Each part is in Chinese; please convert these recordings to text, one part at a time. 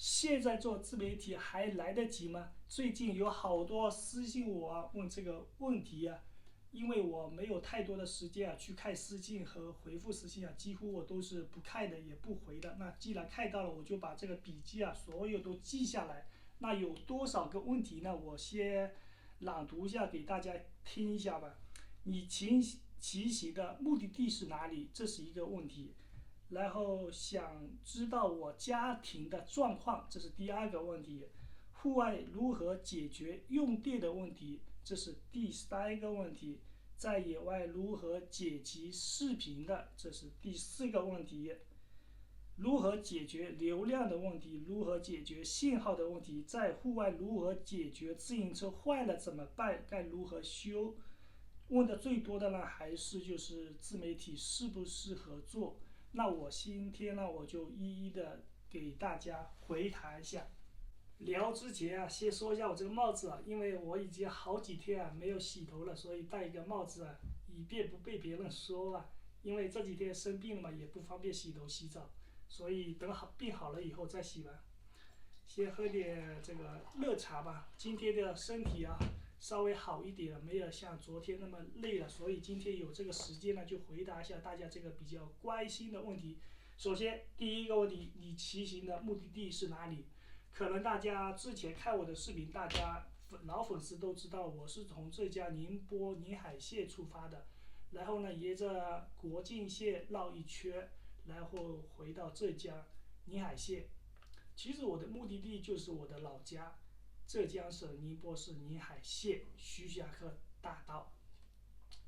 现在做自媒体还来得及吗？最近有好多私信我问这个问题因为我没有太多的时间去看私信和回复私信几乎我都是不看的，也不回的。那既然看到了，我就把这个笔记所有都记下来。那有多少个问题呢？我先朗读一下给大家听一下吧。你骑行的目的地是哪里？这是一个问题。然后想知道我家庭的状况，这是第二个问题；户外如何解决用电的问题，这是第三个问题；在野外如何剪辑视频的，这是第四个问题；如何解决流量的问题，如何解决信号的问题，在户外如何解决自行车坏了怎么办，该如何修。问的最多的呢，还是就是自媒体适不适合做。那我今天呢，我就一一的给大家回答一下。聊之前先说一下我这个帽子因为我已经好几天没有洗头了，所以戴一个帽子以便不被别人说因为这几天生病了嘛，也不方便洗头洗澡，所以等病好了以后再洗吧。先喝点这个热茶吧。今天的身体稍微好一点了，没有像昨天那么累了，所以今天有这个时间呢，就回答一下大家这个比较关心的问题。首先，第一个问题，你骑行的目的地是哪里？可能大家之前看我的视频，大家老粉丝都知道，我是从浙江宁波宁海县出发的，然后呢，沿着国境线绕一圈，然后回到浙江宁海县。其实我的目的地就是我的老家，浙江省宁波市宁海县徐霞客大道。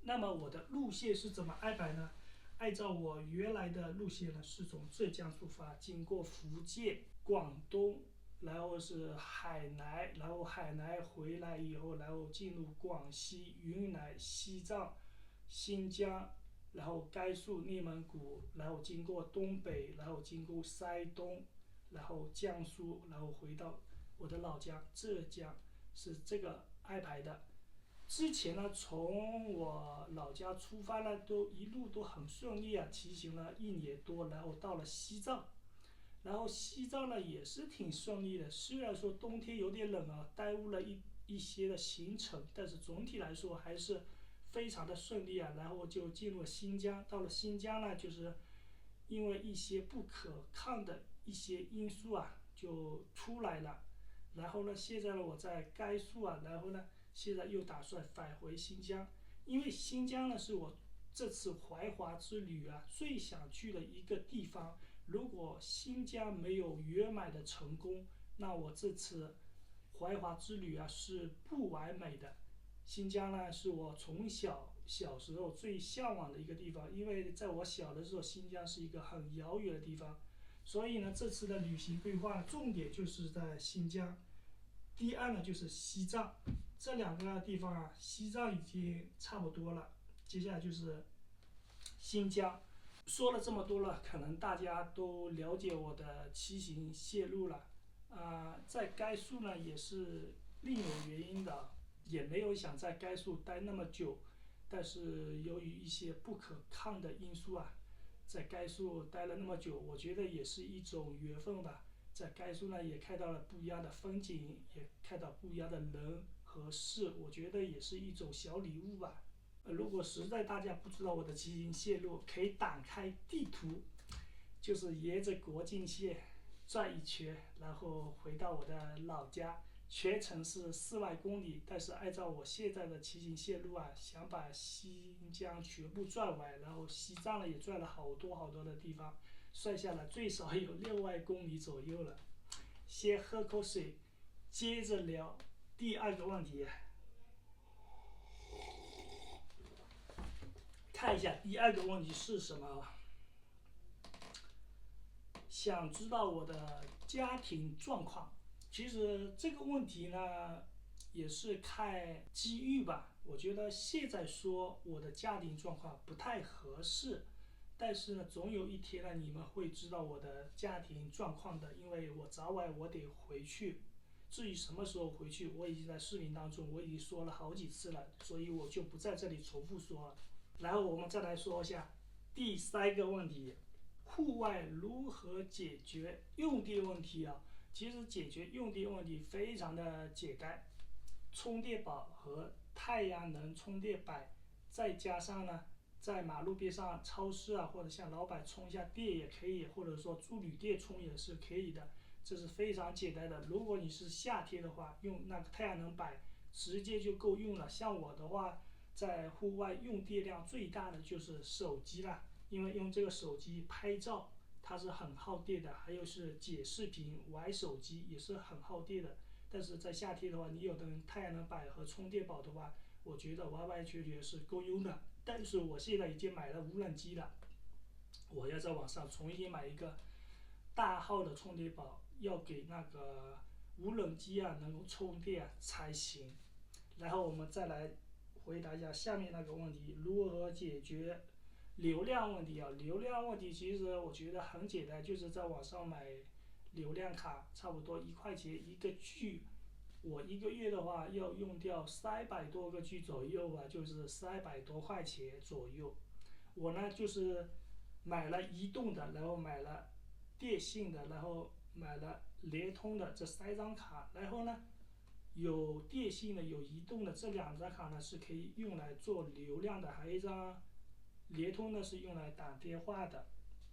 那么我的路线是怎么安排呢？按照我原来的路线呢，是从浙江出发，经过福建、广东，然后是海南，然后海南回来以后，然后进入广西、云南、西藏、新疆，然后甘肃、内蒙古，然后经过东北，然后经过山东，然后江苏，然后回到我的老家浙江，是这个安排的。之前呢，从我老家出发呢，都一路都很顺利骑行了1年多，然后到了西藏，然后西藏呢也是挺顺利的，虽然说冬天有点冷耽误了一些的行程，但是总体来说还是非常的顺利然后就进入了新疆，到了新疆呢，就是因为一些不可抗的一些因素就出来了。然后呢，现在呢我在甘肃然后呢现在又打算返回新疆，因为新疆呢是我这次怀华之旅最想去的一个地方。如果新疆没有圆满的成功，那我这次怀华之旅是不完美的。新疆呢是我从小时候最向往的一个地方，因为在我小的时候，新疆是一个很遥远的地方，所以呢，这次的旅行规划重点就是在新疆。第二呢，就是西藏，这两个地方西藏已经差不多了，接下来就是新疆。说了这么多了，可能大家都了解我的骑行线路了。在甘肃呢也是另有原因的，也没有想在甘肃待那么久，但是由于一些不可抗的因素在甘肃待了那么久，我觉得也是一种缘分吧。在甘肃呢也看到了不一样的风景，也看到不一样的人和事，我觉得也是一种小礼物吧。如果实在大家不知道我的骑行线路，可以打开地图，就是沿着国境线转一圈，然后回到我的老家，全程是4万公里。但是按照我现在的骑行线路想把新疆全部转完，然后西藏呢也转了好多好多的地方，算下来最少有6万公里左右了。先喝口水，接着聊第二个问题。看一下第二个问题是什么？想知道我的家庭状况。其实这个问题呢，也是看机遇吧。我觉得现在说我的家庭状况不太合适，但是呢，总有一天呢，你们会知道我的家庭状况的，因为我早晚我得回去。至于什么时候回去，我已经在视频当中我已经说了好几次了，所以我就不在这里重复说了。然后我们再来说一下第三个问题，户外如何解决用电问题其实解决用电问题非常的简单，充电宝和太阳能充电板，再加上呢，在马路边上超市啊，或者向老板充一下电也可以，或者说租旅店充也是可以的，这是非常简单的。如果你是夏天的话，用那个太阳能板直接就够用了。像我的话，在户外用电量最大的就是手机了，因为用这个手机拍照它是很耗电的，还有是剪视频、玩手机也是很耗电的。但是在夏天的话，你有的太阳能板和充电宝的话，我觉得完完全全是够用的。但是我现在已经买了无人机了，我要在网上重新买一个大号的充电宝，要给那个无人机啊能够充电才行。然后我们再来回答一下下面那个问题，如何解决流量问题啊？流量问题其实我觉得很简单，就是在网上买流量卡，差不多1块钱一个 G。我一个月的话要用掉300多个 G 左右吧，就是300多块钱左右。我呢就是买了移动的，然后买了电信的，然后买了联通的这3张卡，然后呢有电信的有移动的这2张卡呢是可以用来做流量的，还有一张联通呢是用来打电话的。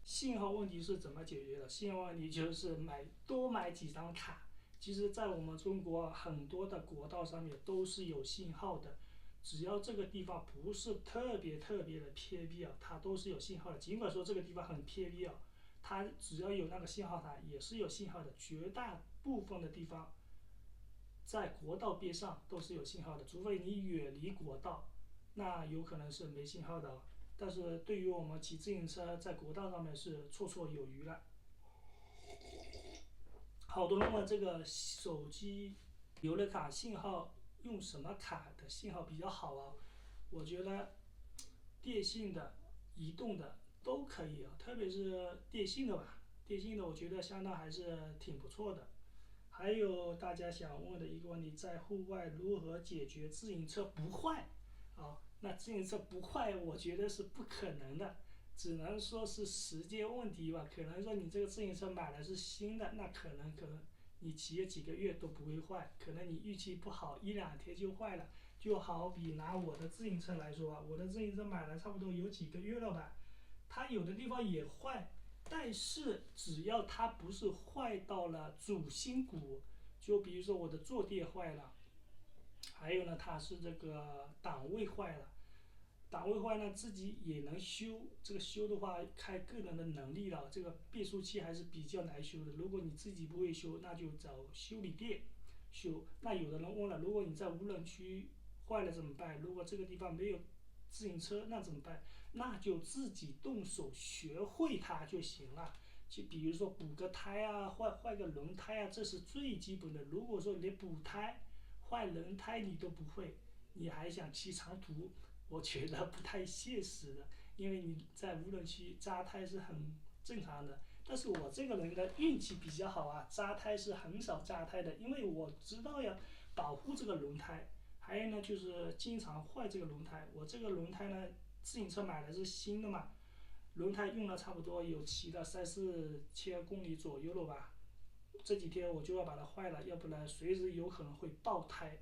信号问题是怎么解决的？信号问题就是多买几张卡。其实，在我们中国很多的国道上面都是有信号的，只要这个地方不是特别的偏僻啊，它都是有信号的。尽管说这个地方很偏僻啊，它只要有那个信号塔也是有信号的。绝大部分的地方在国道边上都是有信号的，除非你远离国道，那有可能是没信号的。但是对于我们骑自行车在国道上面是绰绰有余了。好多人问这个手机游乐卡信号用什么卡的信号比较好啊？我觉得电信的、移动的都可以啊，特别是电信的吧，电信的我觉得相当还是挺不错的。还有大家想问的一个问题，在户外如何解决自行车不坏？啊，那自行车不坏，我觉得是不可能的，只能说是时间问题吧。可能说你这个自行车买的是新的，那可能你骑了几个月都不会坏，可能你运气不好1-2天就坏了。就好比拿我的自行车来说，我的自行车买了差不多有几个月了吧，它有的地方也坏，但是只要它不是坏到了主心骨，就比如说我的坐垫坏了，还有呢，它是这个档位坏了，档位坏呢自己也能修，这个修的话看个人的能力了，这个变速器还是比较难修的。如果你自己不会修，那就找修理店修。那有的人问了，如果你在无人区坏了怎么办？如果这个地方没有自行车那怎么办？那就自己动手学会它就行了。就比如说补个胎啊，换个轮胎啊，这是最基本的。如果说连补胎、换轮胎你都不会，你还想骑长途，我觉得不太现实的，因为你在无人区扎胎是很正常的。但是我这个人的运气比较好啊，扎胎是很少扎胎的，因为我知道要保护这个轮胎。还有呢，就是经常换这个轮胎。我这个轮胎呢，自行车买的是新的嘛，轮胎用了差不多有骑了3-4千公里左右了吧。这几天我就要把它坏了，要不然随时有可能会爆胎。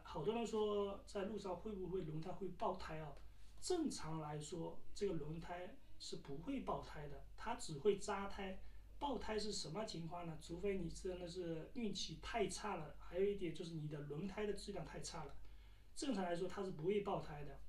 好多人说在路上会不会轮胎会爆胎啊？正常来说，这个轮胎是不会爆胎的，它只会扎胎。爆胎是什么情况呢？除非你真的是运气太差了，还有一点就是你的轮胎的质量太差了。正常来说，它是不会爆胎的。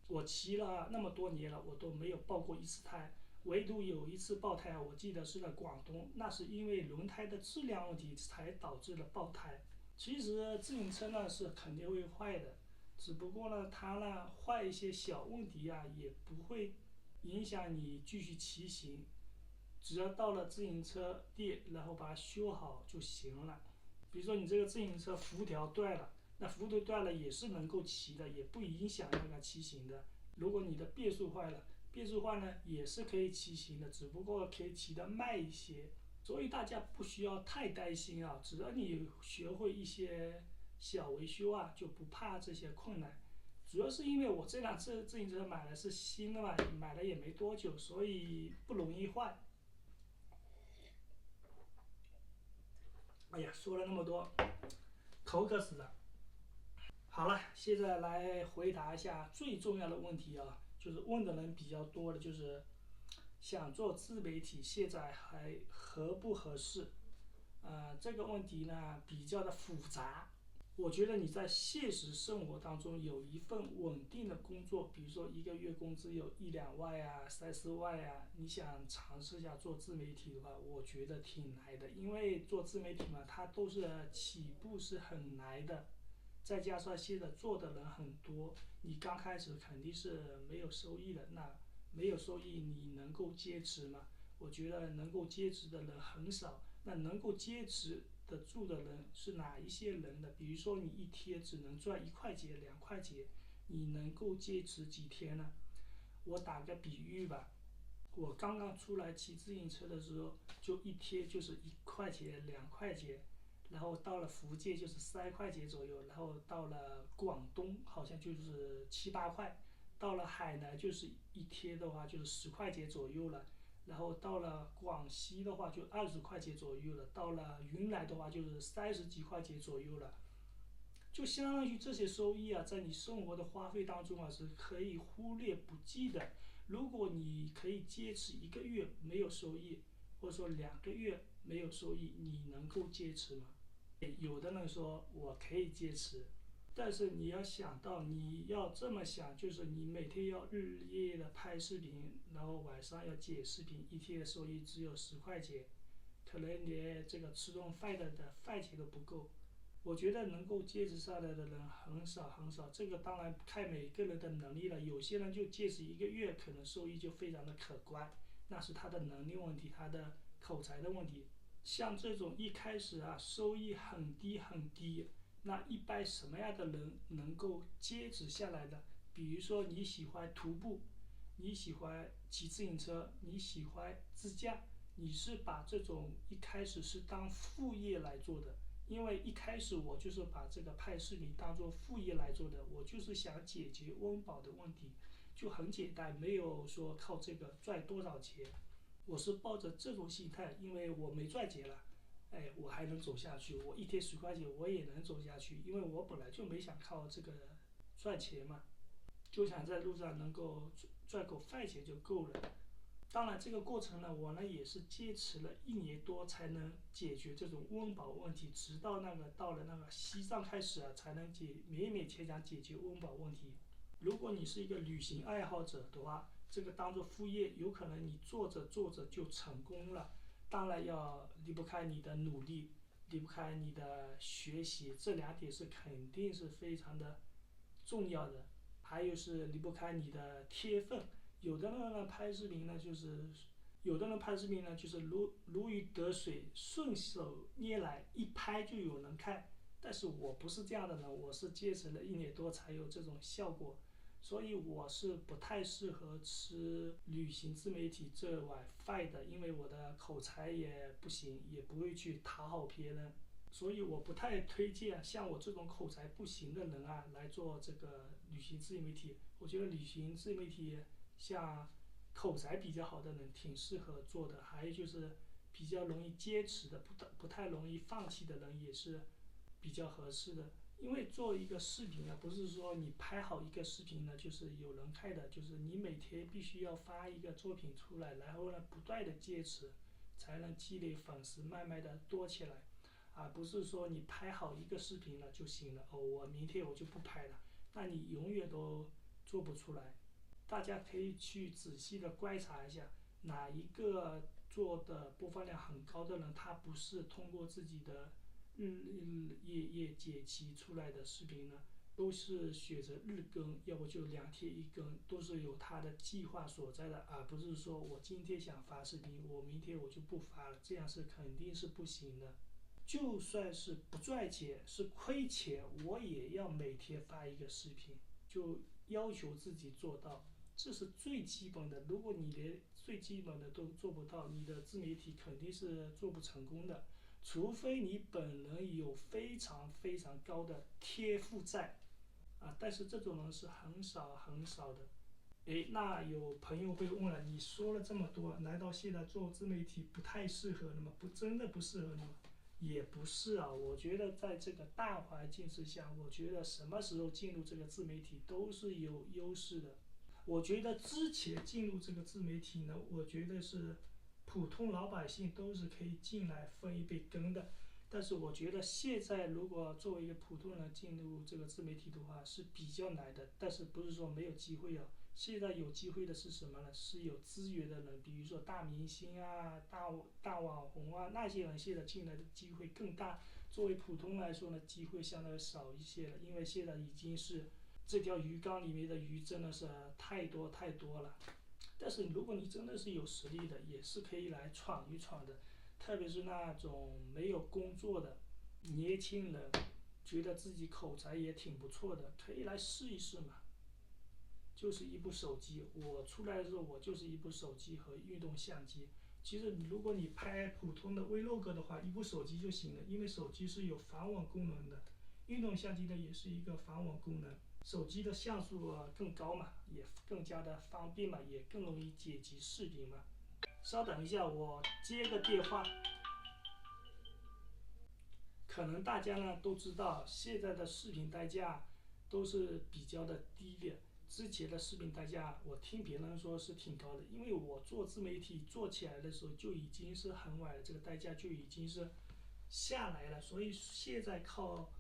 我骑了那么多年了，我都没有爆过一次胎，唯独有一次爆胎，我记得是在广东，那是因为轮胎的质量问题才导致了爆胎。其实自行车呢是肯定会坏的，只不过呢它呢坏一些小问题啊，也不会影响你继续骑行。只要到了自行车店，然后把它修好就行了。比如说你这个自行车辐条断了，那幅度断了也是能够骑的，也不影响那个骑行的。如果你的变速坏了，变速坏呢也是可以骑行的，只不过可以骑得慢一些。所以大家不需要太担心啊，只要你学会一些小维修啊，就不怕这些困难。主要是因为我这辆自行车买的是新的嘛，买了也没多久，所以不容易坏。哎呀，说了那么多，口渴死了。好了，现在来回答一下最重要的问题啊，就是问的人比较多的，就是想做自媒体，现在还合不合适？这个问题呢比较的复杂。我觉得你在现实生活当中有一份稳定的工作，比如说一个月工资有1-2万呀、3-4万呀，你想尝试一下做自媒体的话，我觉得挺难的，因为做自媒体嘛，它都是起步是很难的，再加上现在做的人很多，你刚开始肯定是没有收益的，那没有收益你能够坚持吗？我觉得能够坚持的人很少。那能够坚持得住的人是哪一些人呢？比如说你一天只能赚1块钱、2块钱，你能够坚持几天呢？我打个比喻吧，我刚刚出来骑自行车的时候，就一天就是1块钱、2块钱，然后到了福建就是3块钱左右，然后到了广东好像就是7-8块，到了海南就是一天的话就是10块钱左右了。然后到了广西的话就20块钱左右了，到了云南的话就是30几块钱左右了，就相当于这些收益啊，在你生活的花费当中啊是可以忽略不计的。如果你可以坚持一个月没有收益，或者说2个月没有收益，你能够坚持吗？有的人说我可以坚持，但是你要想到，你要这么想，就是你每天要日夜的拍视频，然后晚上要剪视频，一天的收益只有10块钱，可能连这个吃顿饭的饭钱都不够。我觉得能够坚持下来的人很少很少，这个当然看每个人的能力了。有些人就坚持一个月，可能收益就非常的可观，那是他的能力问题，他的口才的问题。像这种一开始啊收益很低很低，那一般什么样的人能够坚持下来的？比如说你喜欢徒步，你喜欢骑自行车，你喜欢自驾，你是把这种一开始是当副业来做的。因为一开始我就是把这个拍视频当做副业来做的，我就是想解决温饱的问题，就很简单，没有说靠这个赚多少钱。我是抱着这种心态，因为我没赚钱了，哎，我还能走下去，我一天10块钱我也能走下去，因为我本来就没想靠这个赚钱嘛，就想在路上能够赚口饭钱就够了。当然，这个过程呢，我呢也是坚持了1年多才能解决这种温饱问题，直到到了那个西藏开始啊，才能勉勉强强解决温饱问题。如果你是一个旅行爱好者的话，这个当做副业，有可能你做着做着就成功了。当然要离不开你的努力，离不开你的学习，这2点是肯定是非常的重要的。还有是离不开你的天分。有的人呢拍视频呢就是如鱼得水，顺手拈来，一拍就有人看。但是我不是这样的人，我是坚持了1年多才有这种效果，所以我是不太适合吃旅行自媒体这碗饭的，因为我的口才也不行，也不会去讨好别人，所以我不太推荐像我这种口才不行的人啊来做这个旅行自媒体。我觉得旅行自媒体像口才比较好的人挺适合做的，还有就是比较容易坚持的，不太容易放弃的人也是比较合适的。因为做一个视频啊，不是说你拍好一个视频呢就是有人看的，就是你每天必须要发一个作品出来，然后呢不断的坚持，才能积累粉丝，慢慢的多起来。不是说你拍好一个视频了就行了，我明天我就不拍了，那你永远都做不出来。大家可以去仔细的观察一下，哪一个做的播放量很高的人，他不是通过自己的日夜剪辑出来的视频呢？都是选择日更，要不就2天1更，都是有他的计划所在的，而不是说我今天想发视频，我明天我就不发了，这样是肯定是不行的。就算是不赚钱，是亏钱，我也要每天发一个视频，就要求自己做到，这是最基本的。如果你连最基本的都做不到，你的自媒体肯定是做不成功的，除非你本人有非常非常高的天赋在，但是这种人是很少很少的。那有朋友会问了，你说了这么多，难道现在做自媒体不太适合了吗？不，真的不适合你吗？也不是啊，我觉得在这个大环境之下，我觉得什么时候进入这个自媒体都是有优势的。我觉得之前进入这个自媒体呢，我觉得是普通老百姓都是可以进来分一杯羹的。但是我觉得现在如果作为一个普通人进入这个自媒体的话是比较难的，但是不是说没有机会啊？现在有机会的是什么呢？是有资源的人，比如说大明星啊、大网红啊，那些人现在进来的机会更大。作为普通来说呢，机会相对少一些了，因为现在已经是这条鱼缸里面的鱼真的是太多太多了。但是如果你真的是有实力的，也是可以来闯一闯的。特别是那种没有工作的年轻人，觉得自己口才也挺不错的，可以来试一试嘛。就是一部手机，我出来的时候我就是一部手机和运动相机。其实如果你拍普通的 vlog 的话，一部手机就行了，因为手机是有防网功能的，运动相机呢也是一个防网功能。手机的像素更高嘛，也更加的方便嘛，也更容易剪辑视频嘛。稍等一下，我接个电话。可能大家呢都知道，现在的视频代价都是比较的低的。之前的视频代价，我听别人说是挺高的，因为我做自媒体做起来的时候就已经是很晚了，这个代价就已经是下来了，所以现在靠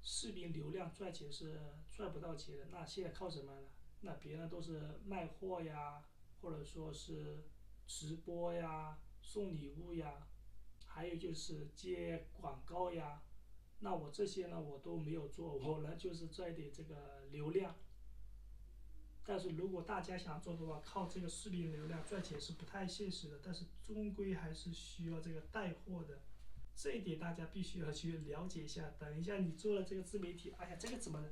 视频流量赚钱是赚不到钱的。那现在靠什么呢？那别人都是卖货呀，或者说是直播呀、送礼物呀，还有就是接广告呀。那我这些呢，我都没有做，我呢就是赚点这个流量。但是如果大家想做的话，靠这个视频流量赚钱是不太现实的，但是终归还是需要这个带货的。这一点大家必须要去了解一下。等一下你做了这个自媒体，哎呀，这个怎么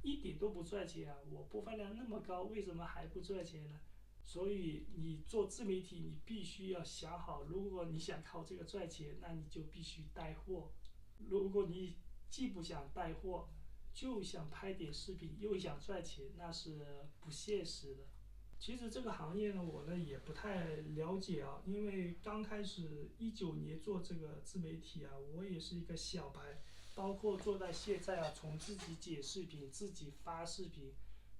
一点都不赚钱啊？我播放量那么高，为什么还不赚钱呢？所以你做自媒体，你必须要想好，如果你想靠这个赚钱，那你就必须带货。如果你既不想带货，就想拍点视频，又想赚钱，那是不现实的。其实这个行业呢，我呢也不太了解啊，因为刚开始19年做这个自媒体啊，我也是一个小白，包括做到现在啊，从自己剪视频、自己发视频，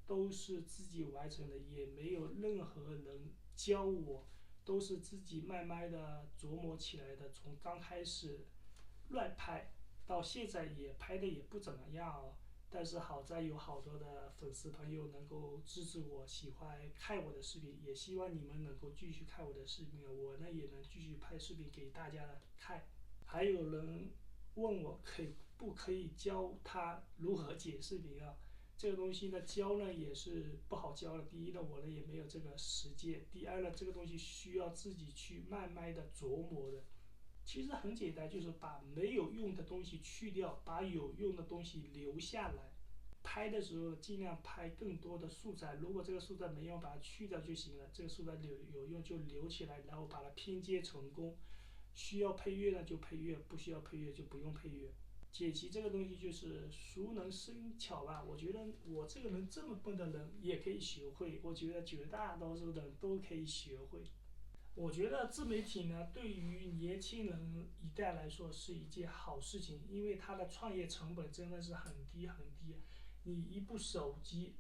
都是自己完成的，也没有任何人教我，都是自己慢慢的琢磨起来的。从刚开始乱拍，到现在也拍的也不怎么样哦。但是好在有好多的粉丝朋友能够支持我，喜欢看我的视频，也希望你们能够继续看我的视频，我呢也能继续拍视频给大家看。还有人问我不可以教他如何剪视频啊？这个东西呢教呢也是不好教的。第一呢，我呢也没有这个时间；第二呢，这个东西需要自己去慢慢的琢磨的。其实很简单，就是把没有用的东西去掉，把有用的东西留下来。拍的时候尽量拍更多的素材，如果这个素材没用，把它去掉就行了。这个素材有用就留起来，然后把它拼接成功。需要配乐呢就配乐，不需要配乐就不用配乐。剪辑这个东西就是熟能生巧吧，我觉得我这个人这么笨的人也可以学会，我觉得绝大多数人都可以学会。我觉得自媒体呢，对于年轻人一代来说是一件好事情，因为它的创业成本真的是很低很低。你一部手机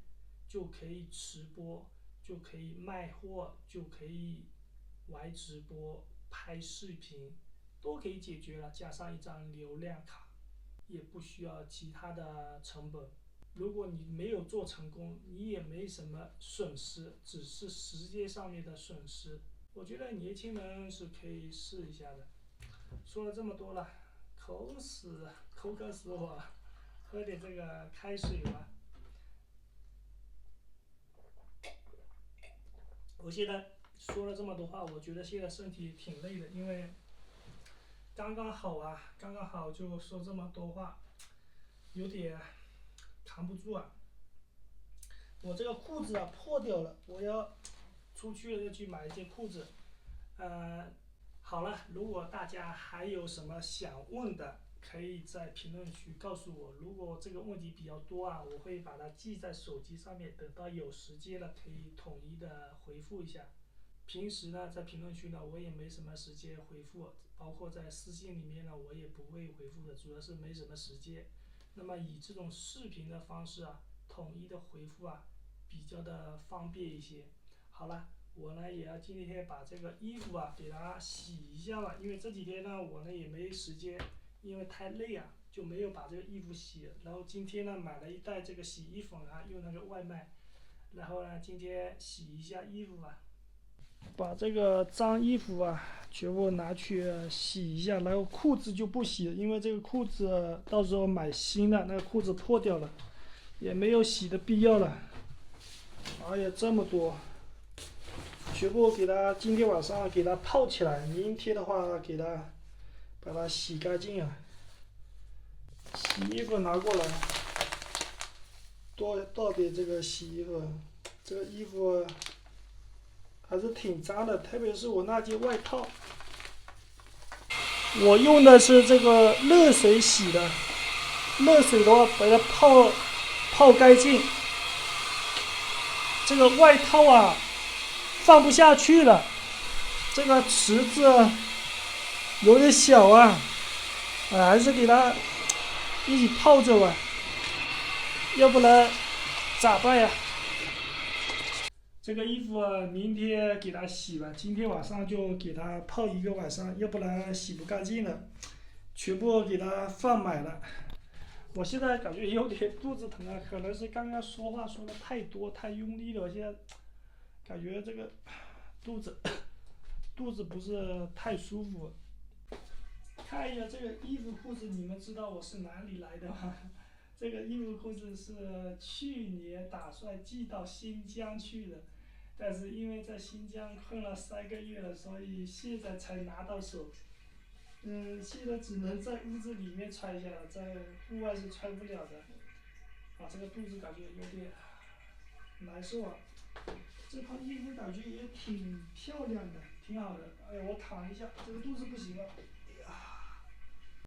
就可以直播，就可以卖货，就可以玩直播、拍视频，都可以解决了，加上一张流量卡，也不需要其他的成本。如果你没有做成功，你也没什么损失，只是时间上面的损失。我觉得年轻人是可以试一下的。说了这么多了，口渴死我了，喝点这个开水吧。我现在说了这么多话，我觉得现在身体挺累的，因为刚刚好啊，刚刚好就说这么多话，有点扛不住啊。我这个裤子啊破掉了，我要出去了要去买一件裤子。呃，好了，如果大家还有什么想问的，可以在评论区告诉我。如果这个问题比较多啊，我会把它记在手机上面，等到有时间了可以统一的回复一下。平时呢，在评论区呢，我也没什么时间回复，包括在私信里面呢，我也不会回复的，主要是没什么时间。那么以这种视频的方式啊，统一的回复啊，比较的方便一些。好了，我呢也要今天把这个衣服啊给它洗一下吧，因为这几天呢我呢也没时间，因为太累啊，就没有把这个衣服洗了。然后今天呢买了一袋这个洗衣粉啊，用那个外卖，然后呢今天洗一下衣服吧。把这个脏衣服啊全部拿去洗一下，然后裤子就不洗了，因为这个裤子到时候买新的，那个裤子破掉了，也没有洗的必要了。哎呀，这么多，全部给它今天晚上给它泡起来，明天的话给它把它洗干净啊。洗衣服拿过来，多倒点这个洗衣粉，这个衣服还是挺脏的，特别是我那件外套。我用的是这个热水洗的，热水的话把它泡干净。这个外套啊放不下去了，这个池子有点小啊，还是给它一起泡着吧，要不然咋办呀？这个衣服啊明天给它洗吧，今天晚上就给它泡一个晚上，要不然洗不干净了，全部给它放满了。我现在感觉有点肚子疼啊，可能是刚刚说话说的太多太用力了，我现在感觉这个肚子肚子不是太舒服。看一下这个衣服裤子，你们知道我是哪里来的吗？这个衣服裤子是去年打算寄到新疆去的，但是因为在新疆困了3个月了，所以现在才拿到手。现在只能在屋子里面穿一下了，在户外是穿不了的。这个肚子感觉有点难受啊。这套衣服感觉也挺漂亮的，挺好的。哎呀，我躺一下，这个肚子不行了。